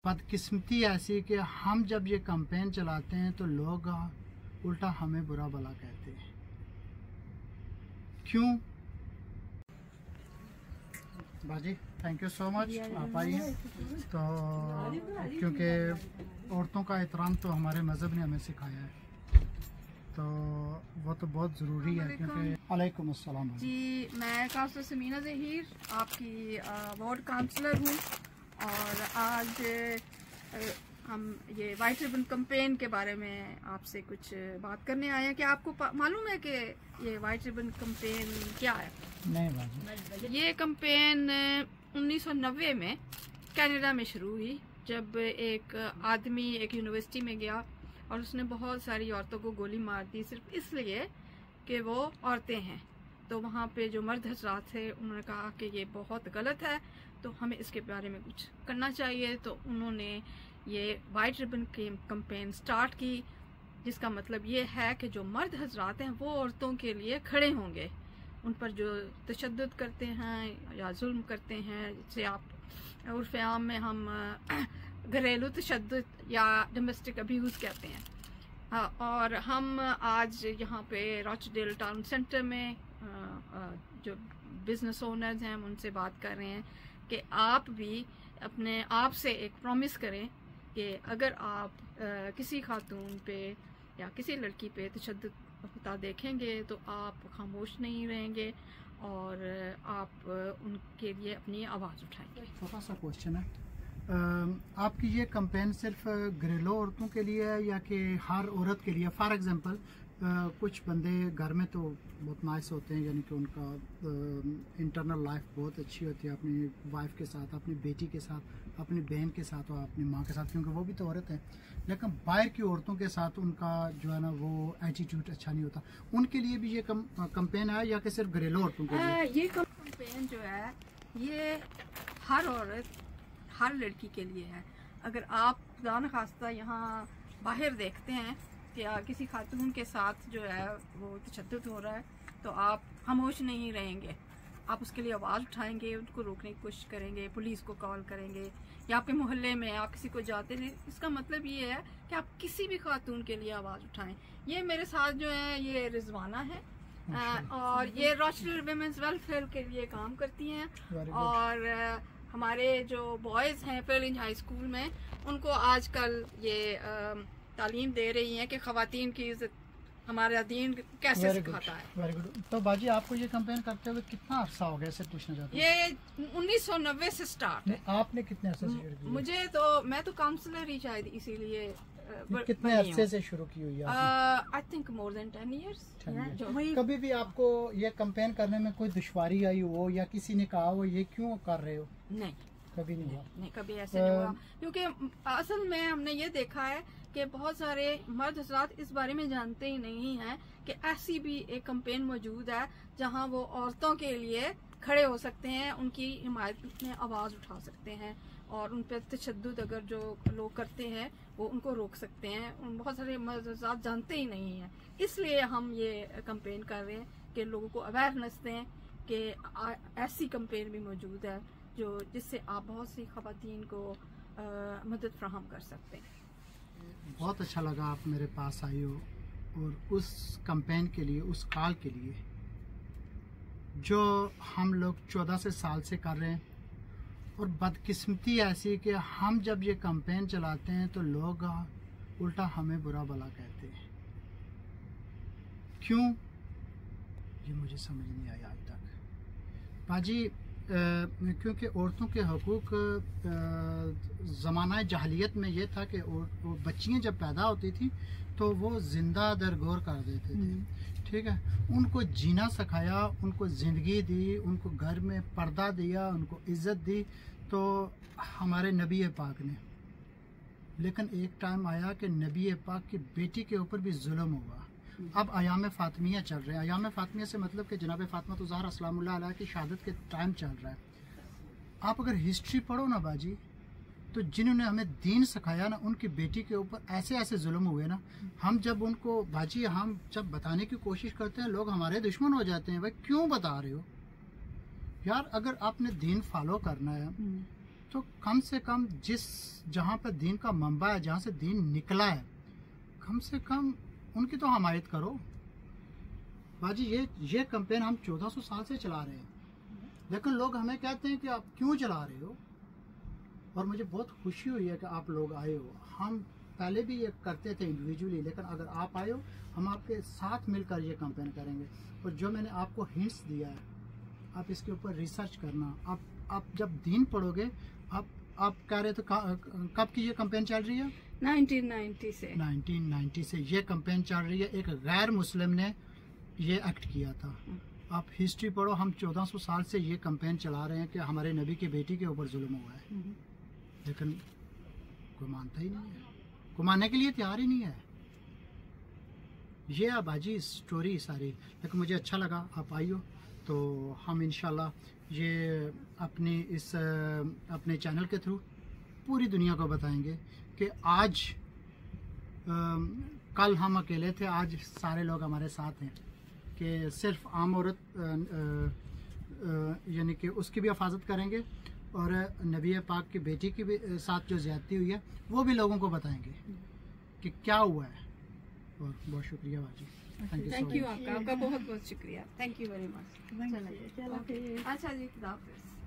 बदकिस्मती ऐसी कि हम जब ये कैंपेन चलाते हैं तो लोग उल्टा हमें बुरा भला कहते हैं। क्यों बाजी, थैंक यू सो मच, आप आइए। तो क्योंकि औरतों का एहतराम तो हमारे मज़हब ने हमें सिखाया है, तो वो तो बहुत ज़रूरी है। क्योंकि वालेकुम अस्सलाम जी, मैं काउंसलर समीना ज़हीर आपकी वार्ड काउंसलर हूँ और आज हम ये वाइट रिबन कैंपेन के बारे में आपसे कुछ बात करने आए हैं। कि आपको मालूम है कि ये वाइट रिबन कैंपेन क्या है? नहीं बाजी, ये कैंपेन 1990 में कनाडा में शुरू हुई, जब एक आदमी एक यूनिवर्सिटी में गया और उसने बहुत सारी औरतों को गोली मार दी सिर्फ इसलिए कि वो औरतें हैं। तो वहाँ पे जो मर्द हजरात थे उन्होंने कहा कि ये बहुत गलत है, तो हमें इसके बारे में कुछ करना चाहिए। तो उन्होंने ये वाइट रिबन कैंपेन स्टार्ट की, जिसका मतलब ये है कि जो मर्द हजरात हैं वो औरतों के लिए खड़े होंगे, उन पर जो तशद्दुद करते हैं या जुल्म करते हैं, जिसे आप उर्फ़ आम में हम घरेलू तशद्दुद या डोमेस्टिक अब्यूज़ कहते हैं। और हम आज यहाँ पे रॉचडेल टाउन सेंटर में जो बिज़नेस ओनर्स हैं उनसे बात कर रहे हैं कि आप भी अपने आप से एक प्रॉमिस करें कि अगर आप किसी खातून पे या किसी लड़की पे तशद्दुद होता देखेंगे तो आप खामोश नहीं रहेंगे और आप उनके लिए अपनी आवाज़ उठाएंगे। छोटा सा क्वेश्चन है, आपकी ये कैंपेन सिर्फ घरेलू औरतों के लिए है या कि हर औरत के लिए? फॉर एग्जांपल कुछ बंदे घर में तो बहुत नाइस होते हैं, यानी कि उनका इंटरनल लाइफ बहुत अच्छी होती है अपनी वाइफ के साथ, अपनी बेटी के साथ, अपनी बहन के साथ और अपनी माँ के साथ, क्योंकि वो भी तो औरत है। लेकिन बाहर की औरतों के साथ उनका जो है ना वो एटीट्यूड अच्छा नहीं होता। उनके लिए भी ये कैंपेन है या कि सिर्फ घरेलू औरतों के लिए? ये कैंपेन जो है ये हर औरत, हर लड़की के लिए है। अगर आप खुदा न खास्ता यहाँ बाहर देखते हैं कि किसी खातून के साथ जो है वो तशद्दुद हो रहा है तो आप खामोश नहीं रहेंगे, आप उसके लिए आवाज़ उठाएंगे, उनको रोकने की कोशिश करेंगे, पुलिस को कॉल करेंगे, या आपके मोहल्ले में आप किसी को जाते हैं। इसका मतलब ये है कि आप किसी भी खातून के लिए आवाज़ उठाएं। ये मेरे साथ जो है ये रिजवाना है और ये रॉचडेल विमेंस वेलफेयर के लिए काम करती हैं और हमारे जो बॉयज़ हैं फेलिंज हाई स्कूल में उनको आजकल ये तालीम दे रही हैं कि ख़वातीन की इज़्ज़त हमारा दीन कैसे सिखाता है। Very good. तो बाजी, आपको ये कैंपेन करते हुए कितना अरसा हो गया, इसे पूछना चाहते हैं? ये 1990 से स्टार्ट है। आपने कितने अरसे से शुरू की? मुझे तो मैं तो काउंसलर ही शायद इसीलिए कितने अरसे से शुरू की हुई है? I think more than 10 years। कभी भी आपको ये कैंपेन करने में कोई दुश्वारी आई हो या किसी ने कहा हो ये क्यों कर रहे हो? नहीं, कभी नहीं हुआ। नहीं, कभी ऐसे नहीं हुआ, क्योंकि असल में हमने ये देखा है कि बहुत सारे मर्द हज़रात इस बारे में जानते ही नहीं हैं कि ऐसी भी एक कैंपेन मौजूद है जहां वो औरतों के लिए खड़े हो सकते हैं, उनकी हिमायत में आवाज़ उठा सकते हैं और उन पर तशद्दुद अगर जो लोग करते हैं वो उनको रोक सकते हैं। बहुत सारे मर्द हज़रात जानते ही नहीं हैं, इसलिए हम ये कैंपेन कर रहे हैं कि लोगों को अवेयरनेस दें कि ऐसी कैंपेन भी मौजूद है जो जिससे आप बहुत सी ख़वातीन को मदद फराहम कर सकते हैं। बहुत अच्छा लगा आप मेरे पास आई हो और उस कैंपेन के लिए, उस कॉल के लिए जो हम लोग 14 साल से कर रहे हैं। और बदकिस्मती ऐसी कि हम जब ये कैंपेन चलाते हैं तो लोग उल्टा हमें बुरा भला कहते हैं। क्यों, ये मुझे समझ नहीं आया आज तक बाजी। क्योंकि औरतों के हकूक़ ज़माना जहलियत में ये था कि बच्चियाँ जब पैदा होती थी तो वो ज़िंदा दरगोर कर देते थे, ठीक है। उनको जीना सिखाया, उनको ज़िंदगी दी, उनको घर में पर्दा दिया, उनको इज़्ज़त दी तो हमारे नबी पाक ने। लेकिन एक टाइम आया कि नबी पाक की बेटी के ऊपर भी जुल्म हुआ। अब अयाम फ़ातिमिया चल रहे हैं। अयाम फ़ातिमिया से मतलब कि जनाब फ़ातिमा ज़हरा सलामुल्लाह अलैहा की शहादत के टाइम चल रहा है। आप अगर हिस्ट्री पढ़ो ना बाजी, तो जिन्होंने हमें दीन सिखाया ना, उनकी बेटी के ऊपर ऐसे ऐसे जुल्म हुए ना, हम जब उनको बाजी हम जब बताने की कोशिश करते हैं लोग हमारे दुश्मन हो जाते हैं। भाई क्यों बता रहे हो यार? अगर आपने दीन फॉलो करना है तो कम से कम जहाँ पर दीन का मंबा है, जहाँ से दीन निकला है, कम से कम उनकी तो हमायत करो। बाजी ये कैंपेन हम 1400 साल से चला रहे हैं, लेकिन लोग हमें कहते हैं कि आप क्यों चला रहे हो, और मुझे बहुत खुशी हुई है कि आप लोग आए हो। हम पहले भी ये करते थे इंडिविजुअली, लेकिन अगर आप आए हो हम आपके साथ मिलकर ये कैंपेन करेंगे। और जो मैंने आपको हिंट्स दिया है, आप इसके ऊपर रिसर्च करना। आप जब दीन पढ़ोगे, आप कह रहे थे कब की ये कैंपेन चल रही है? 1990 से ये कैंपेन चल रही है। एक गैर मुस्लिम ने ये एक्ट किया था। आप हिस्ट्री पढ़ो, हम 1400 साल से ये कैंपेन चला रहे हैं कि हमारे नबी की बेटी के ऊपर जुल्म हुआ है, लेकिन कोई मानता ही नहीं है, कोई मानने के लिए तैयार ही नहीं है। ये बाजी स्टोरी सारी, लेकिन मुझे अच्छा लगा आप आई हो। तो हम इंशाल्लाह ये अपने चैनल के थ्रू पूरी दुनिया को बताएंगे कि आज कल हम अकेले थे, आज सारे लोग हमारे साथ हैं। कि सिर्फ आम औरत यानी कि उसकी भी हिफाजत करेंगे, और नबी पाक की बेटी की भी साथ जो ज्यादती हुई है वो भी लोगों को बताएंगे कि क्या हुआ है। और बहुत शुक्रिया बाजी, थैंक यू आपका बहुत बहुत शुक्रिया, थैंक यू वेरी मच। अच्छा जी, खुदा हाफिज़।